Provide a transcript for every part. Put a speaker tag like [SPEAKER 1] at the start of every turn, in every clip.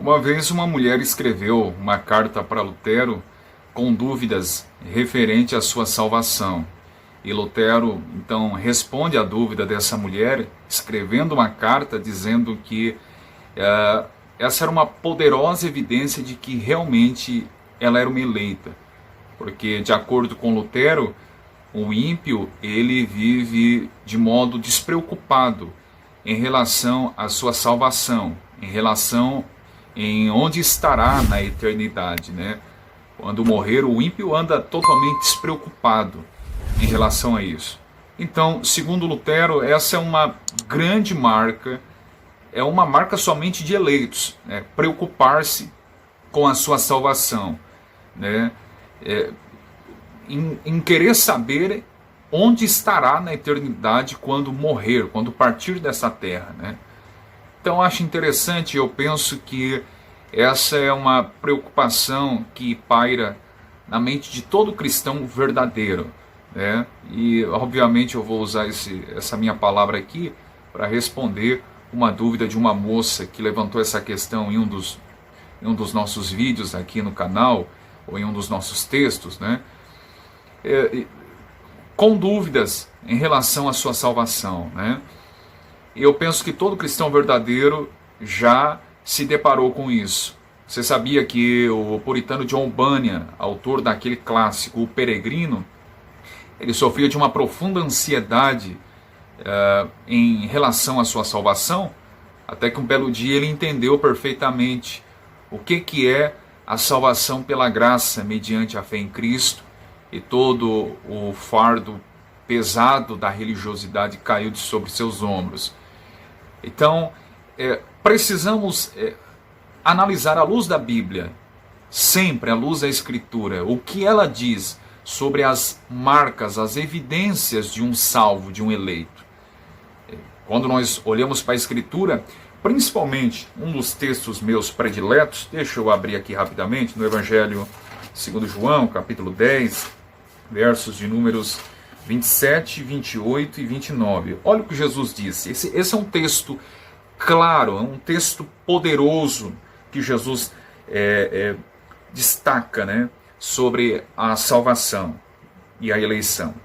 [SPEAKER 1] Uma vez uma mulher escreveu uma carta para Lutero com dúvidas referente à sua salvação. E Lutero então responde à dúvida dessa mulher, escrevendo uma carta dizendo que essa era uma poderosa evidência de que realmente ela era uma eleita. Porque, de acordo com Lutero, o ímpio ele vive de modo despreocupado em relação à sua salvação, em relação em onde estará na eternidade, né? Quando morrer, o ímpio anda totalmente despreocupado em relação a isso. Então, segundo Lutero, essa é uma grande marca, é uma marca somente de eleitos, né? Preocupar-se com a sua salvação, né? Em querer saber onde estará na eternidade quando morrer, quando partir dessa terra, né? Então acho interessante, eu penso que essa é uma preocupação que paira na mente de todo cristão verdadeiro, né? E obviamente eu vou usar essa minha palavra aqui para responder uma dúvida de uma moça que levantou essa questão em um dos nossos vídeos aqui no canal, ou em um dos nossos textos, né? Com dúvidas em relação à sua salvação, né? E eu penso que todo cristão verdadeiro já se deparou com isso. Você sabia que o puritano John Bunyan, autor daquele clássico O Peregrino, ele sofria de uma profunda ansiedade em relação à sua salvação, até que um belo dia ele entendeu perfeitamente o que é a salvação pela graça mediante a fé em Cristo, e todo o fardo pesado da religiosidade caiu de sobre seus ombros. Então, precisamos analisar à luz da Bíblia, sempre à luz da Escritura, o que ela diz sobre as marcas, as evidências de um salvo, de um eleito. Quando nós olhamos para a Escritura, principalmente um dos textos meus prediletos, deixa eu abrir aqui rapidamente, no Evangelho segundo João, capítulo 10, versos de números 27, 28 e 29. Olha o que Jesus disse. Esse é um texto claro, é um texto poderoso que Jesus destaca, né, sobre a salvação e a eleição.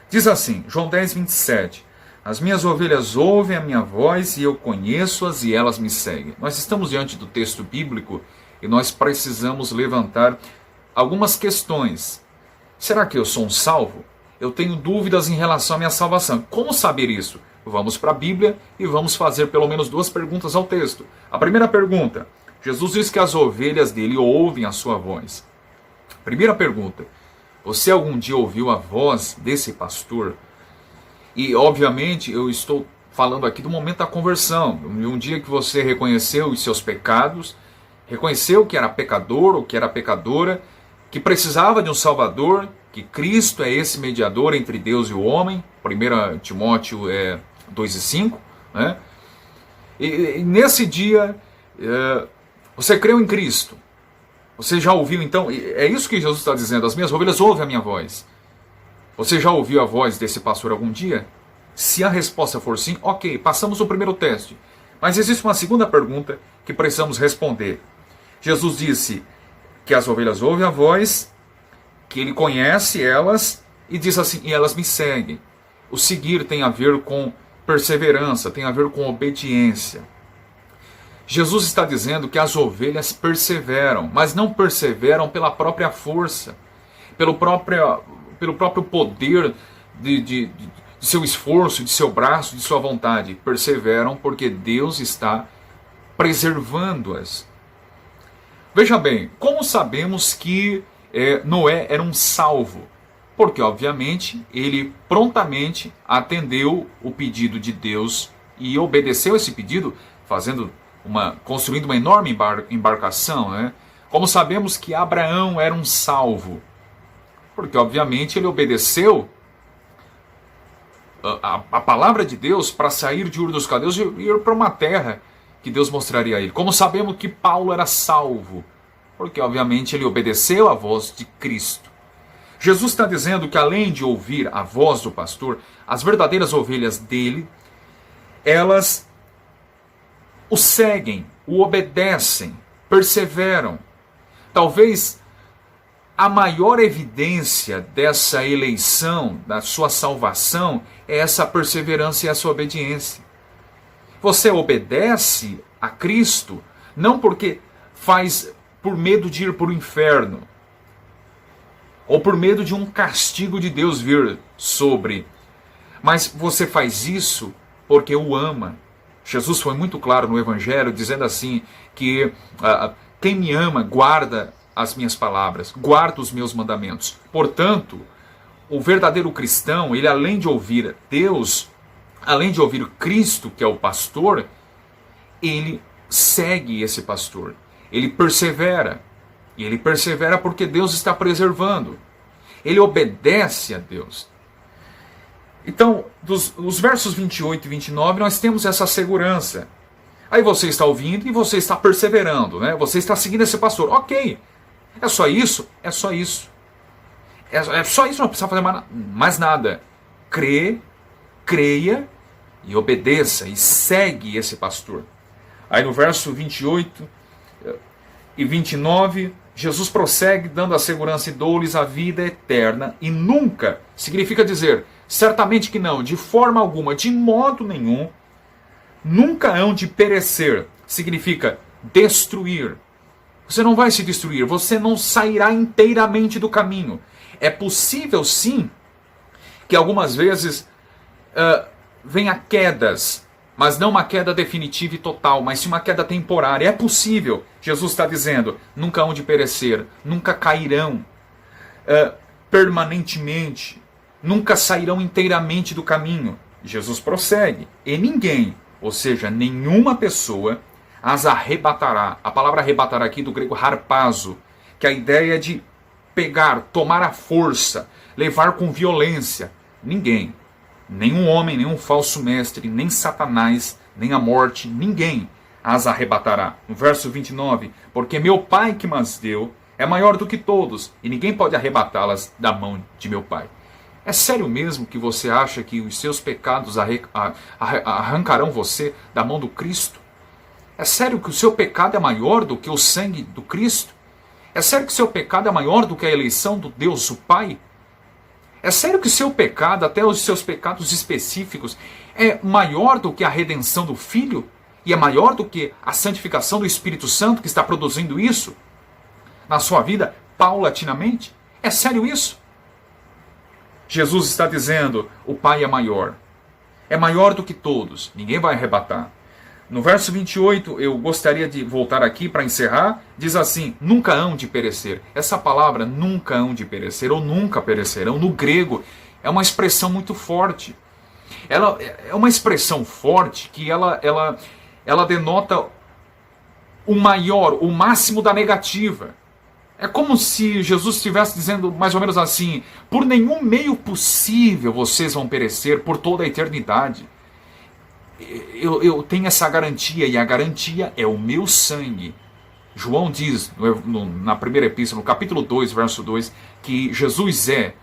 [SPEAKER 1] Diz assim, João 10, 27. As minhas ovelhas ouvem a minha voz e eu conheço-as e elas me seguem. Nós estamos diante do texto bíblico e nós precisamos levantar algumas questões. Será que eu sou um salvo? Eu tenho dúvidas em relação à minha salvação. Como saber isso? Vamos para a Bíblia e vamos fazer pelo menos duas perguntas ao texto. A primeira pergunta, Jesus diz que as ovelhas dele ouvem a sua voz. Primeira pergunta, você algum dia ouviu a voz desse pastor? E obviamente eu estou falando aqui do momento da conversão, de um dia que você reconheceu os seus pecados, reconheceu que era pecador ou que era pecadora, que precisava de um Salvador, que Cristo é esse mediador entre Deus e o homem, 1 Timóteo 2 e 5, né? E nesse dia, você creu em Cristo, você já ouviu então, é isso que Jesus está dizendo, as minhas ovelhas ouvem a minha voz. Você já ouviu a voz desse pastor algum dia? Se a resposta for sim, ok, passamos o primeiro teste. Mas existe uma segunda pergunta que precisamos responder. Jesus disse que as ovelhas ouvem a voz, que ele conhece elas e diz assim, e elas me seguem. O seguir tem a ver com perseverança, tem a ver com obediência. Jesus está dizendo que as ovelhas perseveram, mas não perseveram pela própria força, pelo próprio poder de seu esforço, de seu braço, de sua vontade. Perseveram porque Deus está preservando-as. Veja bem, como sabemos que Noé era um salvo? Porque, obviamente, ele prontamente atendeu o pedido de Deus e obedeceu esse pedido, construindo uma enorme embarcação, né? Como sabemos que Abraão era um salvo? Porque, obviamente, ele obedeceu a palavra de Deus para sair de Ur dos Caldeus e ir para uma terra que Deus mostraria a ele. Como sabemos que Paulo era salvo? Porque, obviamente, ele obedeceu a voz de Cristo. Jesus está dizendo que, além de ouvir a voz do pastor, as verdadeiras ovelhas dele, elas o seguem, o obedecem. perseveram. Talvez a maior evidência dessa eleição, da sua salvação, é essa perseverança e essa obediência. Você obedece a Cristo não porque faz por medo de ir para o inferno, ou por medo de um castigo de Deus vir sobre, mas você faz isso porque o ama. Jesus foi muito claro no Evangelho, dizendo assim, que quem me ama guarda as minhas palavras, guarda os meus mandamentos. Portanto, o verdadeiro cristão, ele além de ouvir Deus, além de ouvir Cristo, que é o pastor, ele segue esse pastor. Ele persevera. E ele persevera porque Deus está preservando. Ele obedece a Deus. Então, nos versos 28 e 29, nós temos essa segurança. Aí você está ouvindo e você está perseverando, né? Você está seguindo esse pastor. Ok. É só isso? É só isso. É só isso, não precisa fazer mais nada. Creia e obedeça e segue esse pastor. Aí no verso 28 e 29, Jesus prossegue dando a segurança e dou-lhes a vida eterna e nunca, significa dizer, certamente que não, de forma alguma, de modo nenhum, nunca hão de perecer, significa destruir. Você não vai se destruir, você não sairá inteiramente do caminho. É possível sim que algumas vezes venha quedas, mas não uma queda definitiva e total, mas sim uma queda temporária. É possível, Jesus está dizendo, nunca hão de perecer, nunca cairão permanentemente, nunca sairão inteiramente do caminho. Jesus prossegue, e ninguém, ou seja, nenhuma pessoa, as arrebatará. A palavra arrebatará aqui do grego harpazo, que é a ideia de pegar, tomar à força, levar com violência. Ninguém, nenhum homem, nenhum falso mestre, nem Satanás, nem a morte, ninguém as arrebatará. No verso 29, porque meu Pai que mas deu é maior do que todos, e ninguém pode arrebatá-las da mão de meu Pai. É sério mesmo que você acha que os seus pecados arrancarão você da mão do Cristo? É sério que o seu pecado é maior do que o sangue do Cristo? É sério que o seu pecado é maior do que a eleição do Deus o Pai? É sério que o seu pecado, até os seus pecados específicos, é maior do que a redenção do Filho? E é maior do que a santificação do Espírito Santo que está produzindo isso na sua vida paulatinamente? É sério isso? Jesus está dizendo, o Pai é maior. É maior do que todos, ninguém vai arrebatar. No verso 28, eu gostaria de voltar aqui para encerrar, diz assim, nunca hão de perecer. Essa palavra, nunca hão de perecer, ou nunca perecerão, no grego, é uma expressão muito forte. Ela é uma expressão forte que ela denota o maior, o máximo da negativa. É como se Jesus estivesse dizendo mais ou menos assim, por nenhum meio possível vocês vão perecer por toda a eternidade. Eu tenho essa garantia, e a garantia é o meu sangue. João diz, na primeira epístola, no capítulo 2, verso 2, que Jesus é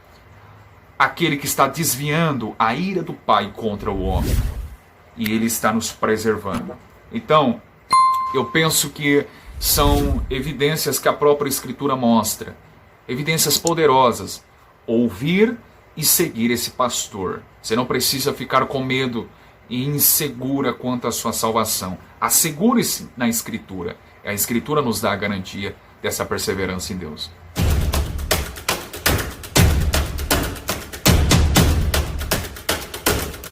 [SPEAKER 1] aquele que está desviando a ira do Pai contra o homem. E Ele está nos preservando. Então, eu penso que são evidências que a própria Escritura mostra. Evidências poderosas. Ouvir e seguir esse pastor. Você não precisa ficar com medo e insegura quanto à sua salvação. Assegure-se na Escritura. A Escritura nos dá a garantia dessa perseverança em Deus.